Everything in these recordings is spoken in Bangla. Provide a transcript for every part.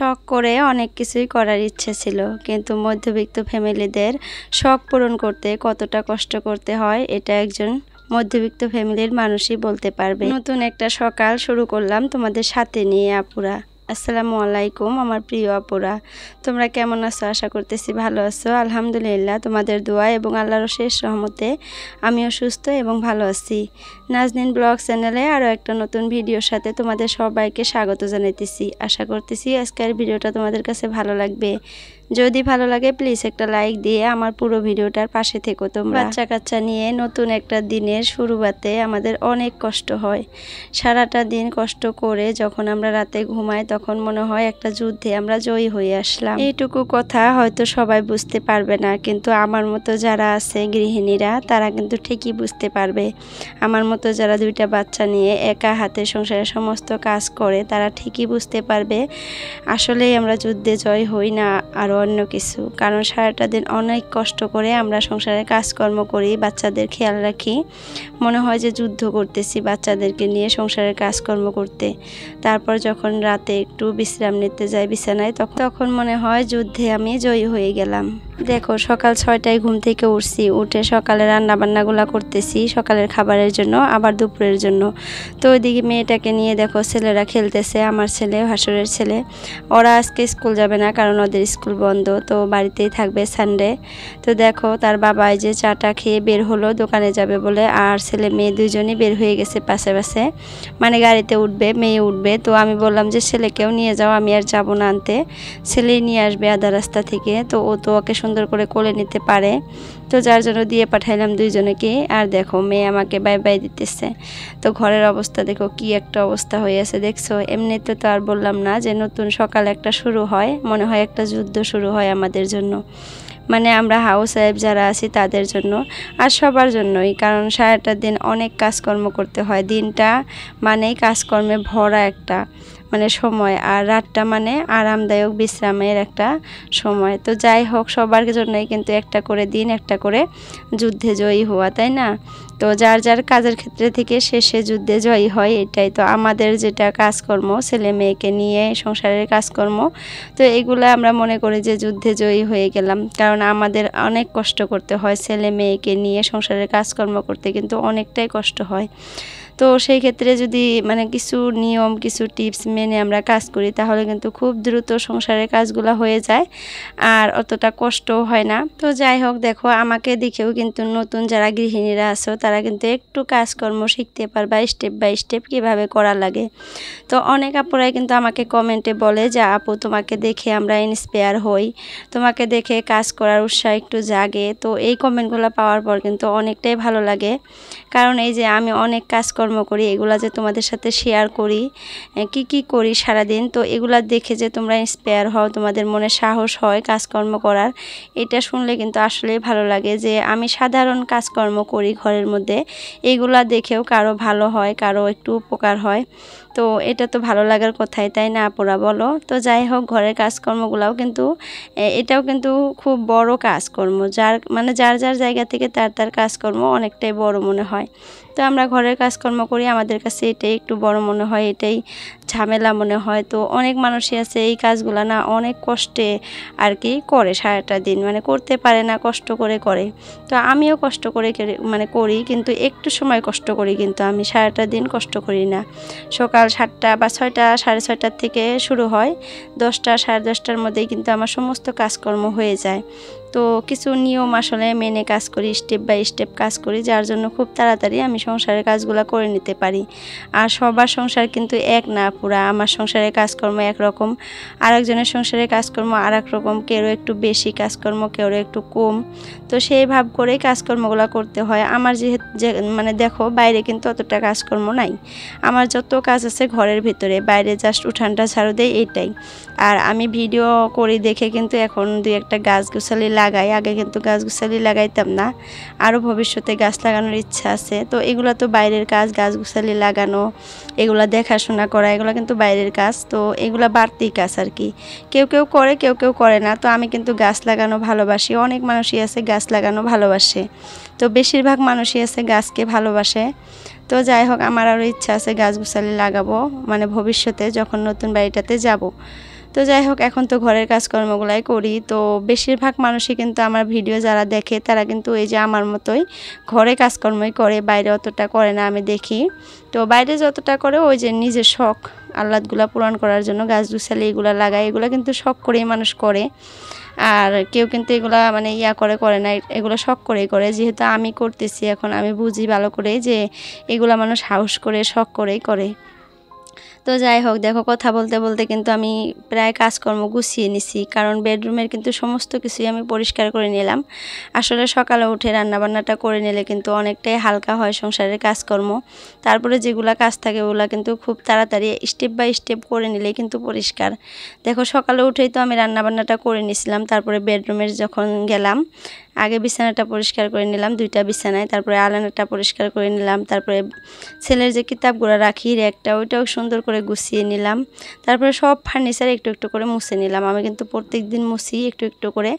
শখ করে অনেক কিছুই করার ইচ্ছে ছিল, কিন্তু মধ্যবিত্ত ফ্যামিলিদের শখ পূরণ করতে কতটা কষ্ট করতে হয় এটা একজন মধ্যবিত্ত ফ্যামিলির মানুষই বলতে পারবে। নতুন একটা সকাল শুরু করলাম তোমাদের সাথে নিয়ে আপুরা। আসসালামু আলাইকুম আমার প্রিয় আপুরা, তোমরা কেমন আছো? আশা করতেছি ভালো আছো। আলহামদুলিল্লাহ, তোমাদের দোয়া এবং আল্লাহর শেষ রহমতে আমিও সুস্থ এবং ভালো আছি। নাজনীন ব্লগ চ্যানেলে আরও একটা নতুন ভিডিওর সাথে তোমাদের সবাইকে স্বাগত জানাইতেছি। আশা করতেছি আজকের ভিডিওটা তোমাদের কাছে ভালো লাগবে। যদি ভালো লাগে প্লিজ একটা লাইক দিয়ে আমার পুরো ভিডিওটার পাশে থেকো তোমরা। বাচ্চা কাচ্চা নিয়ে নতুন একটা দিনের শুরুতে আমাদের অনেক কষ্ট হয়। সারাটা দিন কষ্ট করে যখন আমরা রাতে ঘুমাই তখন মনে হয় একটা যুদ্ধে আমরা জয়ী হয়ে আসলাম। এইটুকু কথা হয়তো সবাই বুঝতে পারবে না, কিন্তু আমার মতো যারা আছে গৃহিণীরা তারা কিন্তু ঠিকই বুঝতে পারবে। আমার মতো যারা দুইটা বাচ্চা নিয়ে একা হাতে সংসারের সমস্ত কাজ করে তারা ঠিকই বুঝতে পারবে আসলেই আমরা যুদ্ধে জয় হই না আরও অন্য কিছু। কারণ সারাটা দিন অনেক কষ্ট করে আমরা সংসারে কাজকর্ম করি, বাচ্চাদের খেয়াল রাখি, মনে হয় যে যুদ্ধ করতেছি বাচ্চাদেরকে নিয়ে সংসারের কাজকর্ম করতে। তারপর যখন রাতে একটু বিশ্রাম নিতে যাই বিছানায় তখন মনে হয় যুদ্ধে আমি জয়ী হয়ে গেলাম। দেখো সকাল 6টায় ঘুম থেকে উঠছি, উঠে সকালে রান্নাবান্নাগুলো করতেছি সকালের খাবারের জন্য আবার দুপুরের জন্য। তো ওইদিকে মেয়েটাকে নিয়ে দেখো ছেলেরা খেলতেছে, আমার ছেলে ভাসুরের ছেলে। ওরা আজকে স্কুল যাবে না কারণ ওদের স্কুল বন্ধ, তো বাড়িতেই থাকবে সানডে। তো দেখো তার বাবা এই যে চাটা খেয়ে বের হলো দোকানে যাবে বলে, আর ছেলে মেয়ে দুজনই বের হয়ে গেছে পাশে পাশে, মানে গাড়িতে উঠবে, মেয়ে উঠবে। তো আমি বললাম যে ছেলেকেও নিয়ে যাও, আমি আর যাবো না আনতে, ছেলেই নিয়ে আসবে আধা রাস্তা থেকে। তো ও তো ওকে সুন্দর করে কোলে নিতে পারে, তো যার জন্য দিয়ে পাঠাইলাম দুইজনকে। আর দেখো মেয়ে আমাকে বাই বাই দিতেছে। তো ঘরের অবস্থা দেখো কি একটা অবস্থা হয়ে আছে দেখছো। এমনিতে তো আর বললাম না যে নতুন সকাল একটা শুরু হয়, মনে হয় একটা যুদ্ধ শুরু হয় আমাদের জন্য, মানে আমরা হাউস ওয়াইফ যারা আছি তাদের জন্য আর সবার জন্যই। কারণ সারাটা দিন অনেক কাজকর্ম করতে হয়, দিনটা মানেই কাজকর্মে ভরা একটা মানে সময়, আর রাতটা মানে আরামদায়ক বিশ্রামের একটা সময়। তো যাই হোক সবার জন্যই কিন্তু একটা করে দিন, একটা করে যুদ্ধে জয়ী হওয়া, তাই না? তো যার যার কাজের ক্ষেত্রে থেকে শেষে যুদ্ধে জয়ী হয়, এটাই তো আমাদের যেটা কাজকর্ম, ছেলে মেয়েকে নিয়ে সংসারের কাজকর্ম। তো এগুলো আমরা মনে করি যে যুদ্ধে জয়ী হয়ে গেলাম, কারণ আমাদের অনেক কষ্ট করতে হয় ছেলে মেয়েকে নিয়ে সংসারের কাজকর্ম করতে, কিন্তু অনেকটাই কষ্ট হয়। তো সেই ক্ষেত্রে যদি মানে কিছু নিয়ম কিছু টিপস মেনে আমরা কাজ করি তাহলে কিন্তু খুব দ্রুত সংসারের কাজগুলো হয়ে যায় আর অতটা কষ্টও হয় না। তো যাই হোক দেখো আমাকে দেখেও কিন্তু নতুন যারা গৃহিণীরা আছো তারা কিন্তু একটু কাজকর্ম শিখতে পারবা স্টেপ বাই স্টেপ কীভাবে করা লাগে। তো অনেক আপুরাই কিন্তু আমাকে কমেন্টে বলে যে আপু তোমাকে দেখে আমরা ইন্সপায়ার হই, তোমাকে দেখে কাজ করার উৎসাহ একটু জাগে। তো এই কমেন্টগুলো পাওয়ার পর কিন্তু অনেকটাই ভালো লাগে, কারণ এই যে আমি অনেক কাজকর্ম করি, এগুলা যে তোমাদের সাথে শেয়ার করি কি কি করি সারাদিন, তো এগুলা দেখে যে তোমরা ইন্সপায়ার হও, তোমাদের মনে সাহস হয় কাজকর্ম করার, এটা শুনলে কিন্তু আসলেই ভালো লাগে যে আমি সাধারণ কাজকর্ম করি ঘরের মধ্যে, এগুলা দেখেও কারো ভালো হয়, কারো একটু উপকার হয়। তো এটা তো ভালো লাগার কথাই, তাই না আপুরা বলো? তো যাই হোক ঘরের কাজকর্মগুলাও কিন্তু এটাও কিন্তু খুব বড় কাজকর্ম, যার মানে যার যার জায়গা থেকে তার তার কাজকর্ম অনেকটাই বড় মনে হয়। তো আমরা ঘরের কাজকর্ম করি, আমাদের কাছে এটাই একটু বড় মনে হয়, এটাই ঝামেলা মনে হয়। তো অনেক মানুষই আছে এই কাজগুলো না অনেক কষ্টে আর কি করে, সারাটা দিন মানে করতে পারে না, কষ্ট করে করে। তো আমিও কষ্ট করে মানে করি, কিন্তু একটু সময় কষ্ট করি, কিন্তু আমি সারাটা দিন কষ্ট করি না। সকাল 7টা বা 6টা 6:30টার থেকে শুরু হয়, 10টা 10:30টার মধ্যেই কিন্তু আমার সমস্ত কাজকর্ম হয়ে যায়। তো কিছু নিয়ম আসলে মেনে কাজ করি, স্টেপ বাই স্টেপ কাজ করি, যার জন্য খুব তাড়াতাড়ি আমি সংসারের কাজগুলো করে নিতে পারি। আর সবার সংসার কিন্তু এক না পুরা, আমার সংসারের কাজকর্ম একরকম, আরেকজনের সংসারের কাজকর্ম আর এক রকম, কেউ একটু বেশি কাজকর্ম কেউ একটু কম। তো সেই ভাব করেই কাজকর্মগুলো করতে হয় আমার। যে মানে দেখো বাইরে কিন্তু অতটা কাজকর্ম নাই, আমার যত কাজ আছে ঘরের ভিতরে, বাইরে জাস্ট উঠানটা ঝাড়ু দেয় এইটাই। আর আমি ভিডিও করি দেখে কিন্তু এখন 2-1টা গাছ গোছালি লাগাই, আগে কিন্তু গাছ গোছালি লাগাইতাম না, আরও ভবিষ্যতে গাছ লাগানোর ইচ্ছা আছে। তো এগুলো তো বাইরের কাজ, গাছ গোছালি লাগানো, এগুলো দেখাশোনা করা, এগুলো কিন্তু বাইরের কাজ। তো এগুলো বাড়তি কাজ আর কি, কেউ কেউ করে কেউ কেউ করে না। তো আমি কিন্তু গাছ লাগানো ভালোবাসি, অনেক মানুষই আছে গাছ লাগানো ভালোবাসে, তো বেশিরভাগ মানুষই আছে গাছকে ভালোবাসে। তো যাই হোক আমার আরও ইচ্ছা আছে গাছ গোছালি লাগাবো, মানে ভবিষ্যতে যখন নতুন বাড়িটাতে যাব। তো যাই হোক, এখন তো ঘরের কাজকর্মগুলাই করি। তো বেশিরভাগ মানুষই কিন্তু আমার ভিডিও যারা দেখে তারা কিন্তু এই যে আমার মতোই ঘরে কাজকর্মই করে, বাইরে অতটা করে না আমি দেখি। তো বাইরে যতটা করে ওই যে নিজের শখ আহ্লাদগুলো পূরণ করার জন্য গাছ গুছালি এগুলো লাগায়, এগুলো কিন্তু শখ করেই মানুষ করে। আর কেউ কিন্তু এগুলা মানে করে না, এগুলো শখ করেই করে। যেহেতু আমি করতেছি এখন, আমি বুঝি ভালো করে যে এগুলা মানুষ হাউস করে শখ করেই করে। তো যাই হোক, দেখো কথা বলতে বলতে কিন্তু আমি প্রায় কাজকর্ম গুছিয়ে নিছি, কারণ বেডরুমের কিন্তু সমস্ত কিছুই আমি পরিষ্কার করে নিলাম। আসলে সকালে উঠে রান্নাবান্নাটা করে নিলে কিন্তু অনেকটাই হালকা হয় সংসারের কাজকর্ম। তারপরে যেগুলা কাজ থাকে ওগুলা কিন্তু খুব তাড়াতাড়ি স্টেপ বাই স্টেপ করে নিলে কিন্তু পরিষ্কার। দেখো সকালে উঠেই তো আমি রান্নাবান্নাটা করে নিয়েছিলাম, তারপরে বেডরুমের যখন গেলাম আগে বিছানাটা পরিষ্কার করে নিলাম, 2টা বিছানায়, তারপরে আলনাটা পরিষ্কার করে নিলাম, তারপরে ছেলের যে কিতাবগুলো রাখি র্যাকটা ওইটাও সুন্দর করে গুছিয়ে নিলাম, তারপরে সব ফার্নিচার একটু একটু করে মুছে নিলাম। আমি কিন্তু প্রত্যেক দিন মুছি একটু একটু করে,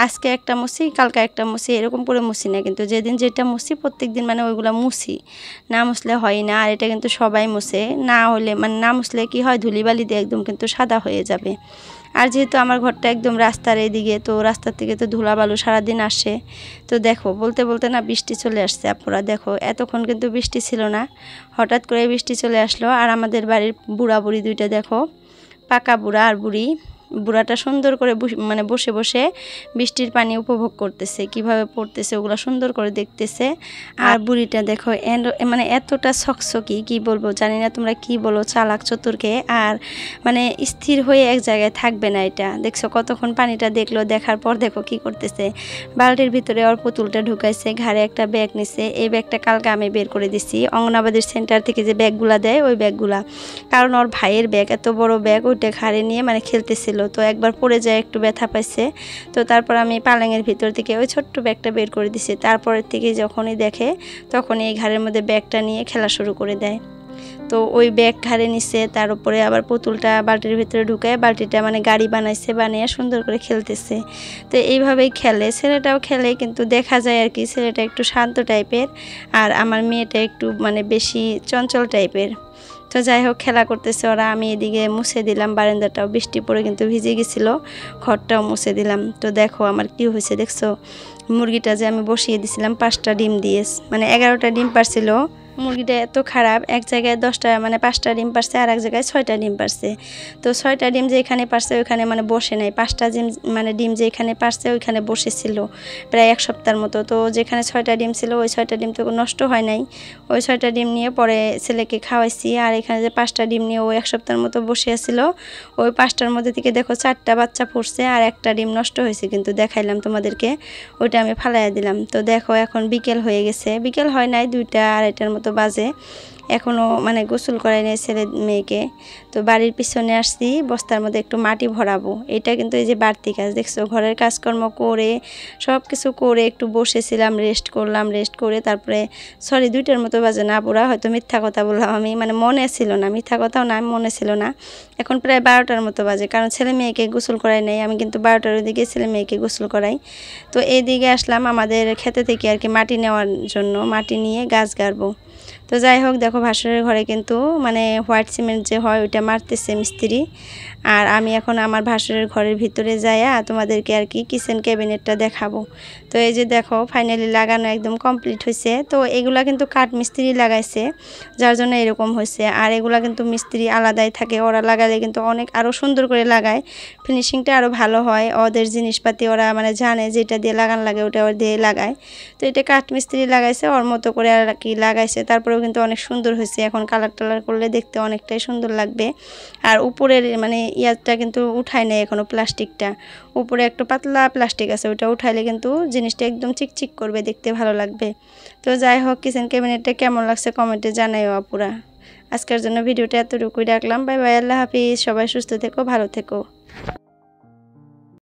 আজকে একটা মুছি কালকে একটা মুছি এরকম করে মুছি না, কিন্তু যেদিন যেটা মুছি প্রত্যেক দিন মানে ওইগুলো মুছি, না মুছলে হয় না। আর এটা কিন্তু সবাই মুছে, না হলে মানে না মুছলে কি হয় ধুলিবালি দিয়ে একদম কিন্তু সাদা হয়ে যাবে। আর যেহেতু আমার ঘরটা একদম রাস্তার এদিকে, তো রাস্তার থেকে তো ধুলা বালু সারাদিন আসে। তো দেখো বলতে বলতে না বৃষ্টি চলে আসছে আপুরা, দেখো এতক্ষণ কিন্তু বৃষ্টি ছিল না, হঠাৎ করে বৃষ্টি চলে আসলো। আর আমাদের বাড়ির বুড়া বুড়ি দুইটা দেখো, পাকা বুড়া আর বুড়ি, বুড়াটা সুন্দর করে মানে বসে বসে বৃষ্টির পানি উপভোগ করতেছে, কিভাবে পড়তেছে ওগুলো সুন্দর করে দেখতেছে। আর বুড়িটা দেখো মানে এতটা ছকছকি, কি বলবো জানি না তোমরা কি বলো, চালাক চতুরকে। আর মানে স্থির হয়ে এক জায়গায় থাকবে না। এটা দেখছো কতক্ষণ পানিটা দেখলো, দেখার পর দেখো কি করতেছে, বালতির ভিতরে ওর পুতুলটা ঢুকাইছে, ঘাড়ে একটা ব্যাগ নিছে। এই ব্যাগটা কালকে আমি বের করে দিছি অঙ্গনাবাদীর সেন্টার থেকে, যে ব্যাগগুলা দেয় ওই ব্যাগগুলা, কারণ ওর ভাইয়ের ব্যাগ, এত বড় ব্যাগ, ওইটা ঘাড়ে নিয়ে মানে খেলতেছিল, তো একবার পড়ে যায় একটু ব্যথা পাইছে। তো তারপর আমি পালঙের ভিতর থেকে ওই ছোট্ট ব্যাগটা বের করে দিছি। তারপরের থেকে যখনই দেখে তখনই এই ঘাড়ের মধ্যে ব্যাগটা নিয়ে খেলা শুরু করে দেয়। তো ওই ব্যাগ ঘাড়ে নিছে, তার উপরে আবার পুতুলটা বালতির ভিতরে ঢুকায়, বালতিটা মানে গাড়ি বানাইছে, বানিয়ে সুন্দর করে খেলতেছে। তো এইভাবেই খেলে, ছেলেটাও খেলে, কিন্তু দেখা যায় আর কি ছেলেটা একটু শান্ত টাইপের আর আমার মেয়েটা একটু মানে বেশি চঞ্চল টাইপের। তো যাই হোক খেলা করতেছে ওরা, আমি এদিকে মুছে দিলাম বারান্দাটাও, বৃষ্টি পড়ে কিন্তু ভিজে গেছিলো, ঘরটাও মুছে দিলাম। তো দেখো আমার কি হয়েছে দেখছো, মুরগিটা যে আমি বসিয়ে দিছিলাম 5টা ডিম দিয়ে, মানে 11টা ডিম পারছিল। মুরগিটা এত খারাপ, এক জায়গায় 10টা মানে 5টা ডিম পারছে, আর এক জায়গায় 6টা ডিম পারছে। তো 6টা ডিম যে এখানে পারছে ওইখানে মানে বসে নাই, 5টা ডিম মানে ডিম যে এখানে পারছে ওইখানে বসেছিল প্রায় 1 সপ্তাহের মতো। তো যেখানে 6টা ডিম ছিল ওই 6টা ডিম তো নষ্ট হয় নাই, ওই 6টা ডিম নিয়ে পরে ছেলেকে খাওয়াইছি। আর এখানে যে 5টা ডিম নিয়ে ও 1 সপ্তাহের মতো বসে আছিল, ওই 5টার মধ্যে থেকে দেখো 4টা বাচ্চা ফুটছে আর একটা ডিম নষ্ট হয়েছে, কিন্তু দেখাইলাম তোমাদেরকে, ওইটা আমি ফালাইয়া দিলাম। তো দেখো এখন বিকেল হয়ে গেছে, বিকেল হয় নাই 2টা 2:30টার মতো বাজে, এখনও মানে গোসল করাই নাই ছেলে মেয়েকে। তো বাড়ির পিছনে আসছি বস্তার মধ্যে একটু মাটি ভরাবো, এটা কিন্তু এই যে বাড়তি কাজ দেখছো, ঘরের কাজকর্ম করে সব কিছু করে একটু বসেছিলাম, রেস্ট করলাম, রেস্ট করে তারপরে 2টার মতো বাজে, না পুরা হয়তো মিথ্যা কথা বললাম আমি, মানে মনে ছিল না, মিথ্যা কথাও না, মনে ছিল না। এখন প্রায় 12টার মতো বাজে, কারণ ছেলে মেয়েকে গোসল করাই নাই, আমি কিন্তু 12টার দিকে ছেলে মেয়েকে গোসল করাই। তো এইদিকে আসলাম আমাদের খেতে থেকে আর কি মাটি নেওয়ার জন্য, মাটি নিয়ে গাছ গাড়বো। তো যাই হোক দেখো ভাসুরের ঘরে কিন্তু মানে হোয়াইট সিমেন্ট যে হয় ওইটা মারতেছে মিস্ত্রি। আর আমি এখন আমার ভাসুরের ঘরের ভিতরে যাইয়া তোমাদেরকে আর কি কিচেন ক্যাবিনেটটা দেখাবো। তো এই যে দেখো ফাইনালি লাগানো একদম কমপ্লিট হয়েছে। তো এগুলা কিন্তু কাঠ মিস্ত্রি লাগাইছে, যার জন্য এরকম হয়েছে। আর এগুলা কিন্তু মিস্ত্রি আলাদাই থাকে, ওরা লাগালে কিন্তু অনেক আরও সুন্দর করে লাগায়, ফিনিশিংটা আরও ভালো হয়। ওদের জিনিসপাতি ওরা মানে জানে যেটা দিয়ে লাগান লাগে ওটা ওর দিয়ে লাগায়। তো এটা কাঠ মিস্ত্রি লাগাইছে, ওর মতো করে আর কি লাগাইছে, তারপরেও কিন্তু অনেক সুন্দর হয়েছে। এখন কালার টালার করলে দেখতে অনেকটাই সুন্দর লাগবে। আর উপরের মানে ইয়াটা কিন্তু উঠায় নেই এখনও, প্লাস্টিকটা উপরে একটু পাতলা প্লাস্টিক আছে, ওটা উঠাইলে কিন্তু জিনিসটা একদম চিকচিক করবে, দেখতে ভালো লাগবে। তো যাই হোক কিচেন ক্যাবিনেটটা কেমন লাগছে কমেন্টে জানাইও আপুরা। আজকের জন্য ভিডিওটা এতটুকুই রাখলাম, বাই বাই, আল্লাহ হাফিজ, সবাই সুস্থ থেকো, ভালো থেকো।